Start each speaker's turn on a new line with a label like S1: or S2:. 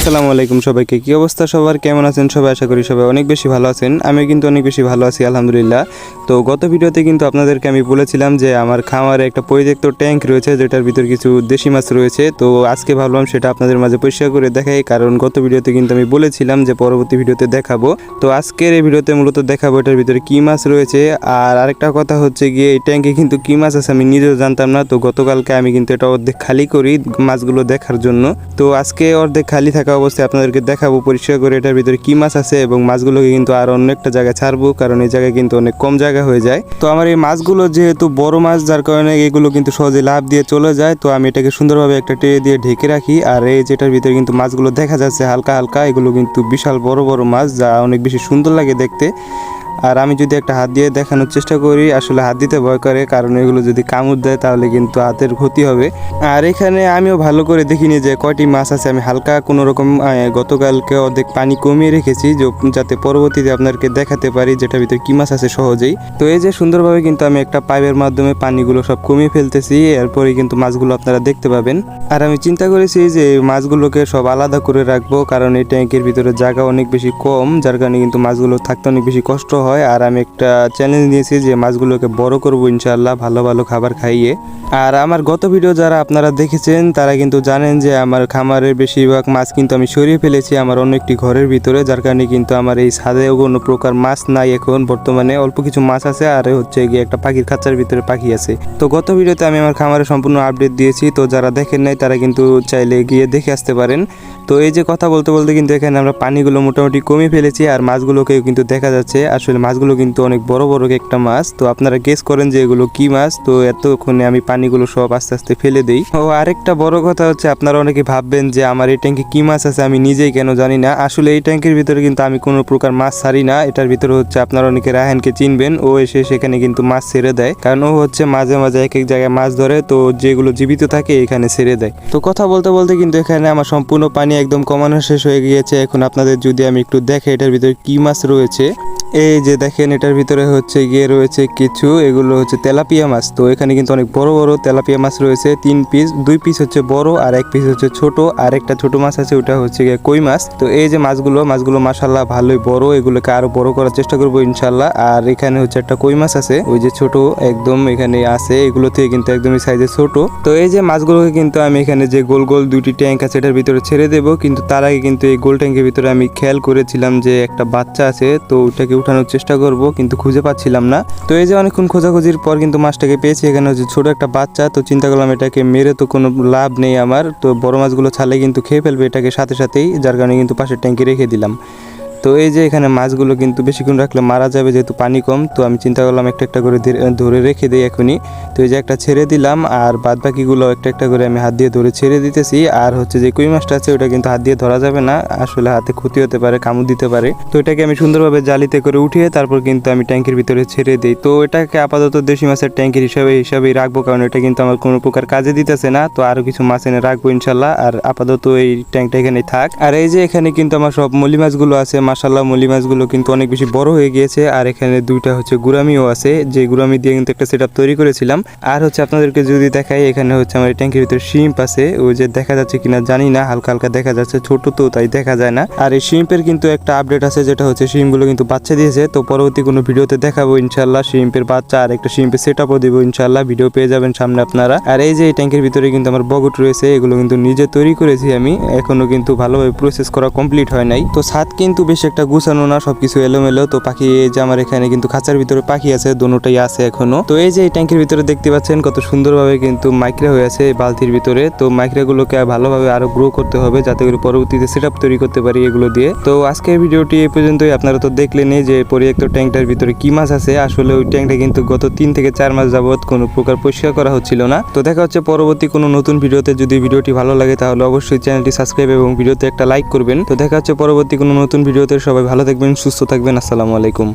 S1: আসসালামু আলাইকুম সবাইকে। কি অবস্থা সবার, কেমন আছেন সবাই? আশা করি সবাই অনেক বেশি ভালো আছেন। আমি কিন্তু অনেক বেশি ভালো আছি আলহামদুলিল্লাহ। তো গত ভিডিওতে কিন্তু আপনাদেরকে আমি বলেছিলাম যে আমার খামারে একটা পরিত্যক্ত ট্যাঙ্ক রয়েছে, যেটার ভিতর কিছু দেশি মাছ রয়েছে। তো আজকে ভাবলাম সেটা আপনাদের মাঝে পরিষ্কার করে দেখাই, কারণ গত ভিডিওতে কিন্তু আমি বলেছিলাম যে পরবর্তী ভিডিওতে দেখাবো। তো আজকের এই ভিডিওতে মূলত দেখাবো এটার ভিতরে কী মাছ রয়েছে। আর আরেকটা কথা হচ্ছে গিয়ে, এই ট্যাঙ্কে কিন্তু কী মাছ আছে আমি নিজেও জানতাম না। তো গতকালকে আমি কিন্তু এটা অর্ধেক খালি করি মাছগুলো দেখার জন্য। তো আজকে অর্ধেক খালি থাকা অবস্থায় আপনাদেরকে দেখাবো পরিষ্কার করে এটার ভিতরে কি মাছ আছে, এবং মাছগুলোকে কিন্তু আর অন্য একটা জায়গায় ছাড়বো, কারণ এই জায়গায় কিন্তু অনেক কম জায়গা হয়ে যায়। তো আমার এই মাছগুলো যেহেতু বড় মাছ, যার কারণে এগুলো কিন্তু সহজে লাভ দিয়ে চলে যায়। তো আমি এটাকে সুন্দরভাবে একটা ট্রে দিয়ে ঢেকে রাখি। আর এই যেটার ভিতরে কিন্তু মাছগুলো দেখা যাচ্ছে হালকা হালকা, এগুলো কিন্তু বিশাল বড় বড় মাছ, যা অনেক বেশি সুন্দর লাগে দেখতে। আর আমি যদি একটা হাত দিয়ে দেখানোর চেষ্টা করি, আসলে হাত দিতে ভয় করে, কারণ এগুলো যদি কামড় দেয় তাহলে কিন্তু হাতের ক্ষতি হবে। আর এখানে আমিও ভালো করে দেখিনি যে কয়টি মাছ আছে। আমি হালকা কোনো রকম গতকালকে অর্ধেক পানি কমিয়ে রেখেছি, যাতে পরবর্তীতে আপনাদেরকে দেখাতে পারি যেটার ভিতরে কী মাছ আছে সহজেই। তো এই যে সুন্দরভাবে কিন্তু আমি একটা পাইপের মাধ্যমে পানিগুলো সব কমিয়ে ফেলতেছি, এরপরে কিন্তু মাছগুলো আপনারা দেখতে পাবেন। আর আমি চিন্তা করেছি যে মাছগুলোকে সব আলাদা করে রাখবো, কারণ এই ট্যাঙ্কের ভিতরে জায়গা অনেক বেশি কম, যার কারণে কিন্তু মাছগুলো থাকতে অনেক বেশি কষ্ট হয়। আর আমি একটা চ্যালেঞ্জ নিয়েছি যে মাছগুলোকে বড় করব ইনশাআল্লাহ, ভালো ভালো খাবার খাইয়ে। আর আমার গত ভিডিও যারা আপনারা দেখেছেন তারা কিন্তু জানেন যে আমার খামারের বেশিরভাগ মাছ কিন্তু আমি সরিয়ে ফেলেছি আমার অন্য একটি ঘরের ভিতরে, যার কারণে কিন্তু আমার এই ছাদেও কোনো প্রকার মাছ নাই এখন বর্তমানে। অল্প কিছু মাছ আছে, আর হচ্ছে গিয়ে একটা পাখির খাঁচার ভিতরে পাখি আছে। তো গত ভিডিওতে আমি আমার খামারের সম্পূর্ণ আপডেট দিয়েছি, তো যারা দেখেন নাই তারা কিন্তু চাইলে গিয়ে দেখে আসতে পারেন। তো এই যে কথা বলতে বলতে কিন্তু এখানে আমরা পানিগুলো মোটামুটি কমিয়ে ফেলেছি, আর মাছগুলোকেও কিন্তু দেখা যাচ্ছে। আসলে মাছগুলো কিন্তু অনেক বড় বড় একটা মাছ। তো আপনারা গেস করেন যে এগুলো কি মাছ। তো এতক্ষণে আমি পানিগুলো সব আস্তে আস্তে ফেলে দেই। ও আরেকটা বড় কথা হচ্ছে, আপনারা অনেকে ভাববেন যে আমার এই ট্যাঙ্কে কি মাছ আছে আমি নিজেই কেন জানি না। আসলে এই ট্যাঙ্কের ভিতরে কিন্তু আমি কোনো প্রকার মাছ ছাড়ি না। এটার ভিতরে হচ্ছে আপনারা অনেকে রায়হানকে চিনবেন, ও এসে সেখানে কিন্তু মাছ ছেড়ে দেয়, কারণ ও হচ্ছে মাঝে মাঝে এক এক জায়গায় মাছ ধরে, তো যেগুলো জীবিত থাকে এখানে ছেড়ে দেয়। তো কথা বলতে বলতে কিন্তু এখানে আমার সম্পূর্ণ পানি একদম কমানো শেষ হয়ে গিয়েছে। এখন আপনাদের যদি আমি একটু দেখাই এটার ভিতরে কি মাছ রয়েছে। এই যে দেখেন এটার ভিতরে হচ্ছে গিয়ে রয়েছে কিছু, এগুলো হচ্ছে তেলাপিয়া মাছ। তো এখানে কিন্তু অনেক বড় বড় তেলাপিয়া মাছ রয়েছে, 3 পিস, 2 পিস হচ্ছে বড় আর 1 পিস হচ্ছে ছোট, আর একটা ছোট মাছ আছে, ওটা হচ্ছে গিয়ে কই মাছ। তো এই যে মাছগুলো মাশাআল্লাহ ভালোই বড়, এগুলোকে আরো বড় করার চেষ্টা করবো ইনশাআল্লাহ। আর এখানে হচ্ছে একটা কই মাছ আছে, ওই যে ছোট একদম এখানে আছে, এগুলো থেকে কিন্তু একদমই সাইজে ছোট। তো এই যে মাছগুলোকে কিন্তু আমি এখানে যে গোল গোল 2টি ট্যাঙ্ক আছে এটার ভিতরে ছেড়ে দেবো, কিন্তু তার আগে কিন্তু এই গোল ট্যাঙ্কের ভিতরে আমি খেয়াল করেছিলাম যে একটা বাচ্চা আছে, তো ওটাকে উঠানোর চেষ্টা করব, কিন্তু খুঁজে পাচ্ছিলাম না। তো এই যে অনেকক্ষণ খোঁজাখুঁজির পর কিন্তু মাছটাকে পেয়েছি। এখানে হচ্ছে ছোট একটা বাচ্চা। তো চিন্তা করলাম এটাকে মেরে তো কোনো লাভ নেই আমার, তো বড় মাছগুলো ছাড়লে কিন্তু খেয়ে ফেলবে এটাকে সাথে সাথেই, যার কারণে কিন্তু পাশের ট্যাঙ্কে রেখে দিলাম। তো এই যে এখানে মাছগুলো কিন্তু বেশিক্ষণ রাখলে মারা যাবে, যেহেতু পানি কম। তো আমি চিন্তা করলাম একটা একটা করে ধরে রেখে দিই এখনই। তো এই যে একটা ছেড়ে দিলাম, আর বাদ বাকিগুলো একটা একটা করে আমি হাত দিয়ে ধরে ছেড়ে দিতেছি। আর হচ্ছে যে কই মাছটা আছে ওটা কিন্তু হাত দিয়ে ধরা যাবে না, আসলে হাতে ক্ষতি হতে পারে, কামড় দিতে পারে। তো এটাকে আমি সুন্দরভাবে জালিতে করে উঠিয়ে তারপর কিন্তু আমি ট্যাঙ্কের ভিতরে ছেড়ে দিই। তো এটাকে আপাতত দেশি মাছের ট্যাঙ্কের হিসাবেই রাখবো, কারণ এটা কিন্তু আমার কোনো প্রকার কাজে দিতেছে না। তো আরও কিছু মাছ এনে রাখবো ইনশাল্লাহ। আর আপাতত এই ট্যাঙ্কটা এখানে থাক। আর এই যে এখানে কিন্তু আমার সব মলি মাছগুলো আছে, মাশাআল্লাহ মলি মাছগুলো কিন্তু অনেক বেশি বড় হয়ে গিয়েছে। আর এখানে 2টা হচ্ছে গুরামিও আছে, যে গুরামি দিয়ে কিন্তু একটা সেটআপ তৈরি করেছিলাম। আর হচ্ছে আপনাদেরকে যদি দেখাই, এখানে হচ্ছে আমার ট্যাঙ্কের ভিতরে শিম্প আছে, ওই যে দেখা যাচ্ছে কিনা জানি না, হালকা হালকা দেখা যাচ্ছে, ছোট তো তাই দেখা যায় না। আর এই শিম্পের কিন্তু একটা আপডেট আছে, যেটা হচ্ছে শিম্পগুলো কিন্তু বাচ্চা দিয়েছে। তো পরবর্তী কোনো ভিডিওতে দেখাবো ইনশাআল্লাহ শিম্পের বাচ্চা, আর একটা শিম্পের সেটআপও দিব ইনশাআল্লাহ, ভিডিও পেয়ে যাবেন সামনে আপনারা। আর এই যে এই ট্যাঙ্কের ভিতরে কিন্তু আমার বগট রয়েছে, এগুলো কিন্তু নিজে তৈরি করেছি আমি, এখনো কিন্তু ভালোভাবে প্রসেস করা কমপ্লিট হয় নাই। তো ছাদ কিন্তু বেশ একটা গুছানো না, সবকিছু এলোমেলো। তো পাখি, এই যে আমার এখানে কিন্তু খাঁচার ভিতরে পাখি আছে, দুটোটাই আছে এখনো। তো এই যে এই ট্যাঙ্কের ভিতরে দেখতে পাচ্ছেন কত সুন্দরভাবে কিন্তু মাইক্রা হয়ে আছে এই বালতির ভিতরে। তো মাইক্রাগুলোকে ভালোভাবে আরো গ্রো করতে হবে, যাতে করে পরবর্তীতে সেটআপ তৈরি করতে পারি এগুলো দিয়ে। তো আজকের ভিডিওটি এই পর্যন্তই। আপনারা তো দেখলেনই যে পরিত্যক্ত ট্যাঙ্কটার ভিতরে কি মাছ আছে। আসলে ওই ট্যাঙ্কটা কিন্তু গত 3 থেকে 4 মাস যাবত কোনো প্রকার পরিষ্কার করা হচ্ছিল না। তো দেখা হচ্ছে পরবর্তী কোনো নতুন ভিডিওতে। যদি ভিডিওটি ভালো লাগে তাহলে অবশ্যই চ্যানেলটি সাবস্ক্রাইব এবং ভিডিওতে একটা লাইক করবেন। তো দেখা হচ্ছে পরবর্তী কোনো নতুন ভিডিওতে। সবাই ভালো থাকবেন, সুস্থ থাকবেন। আসসালামু আলাইকুম।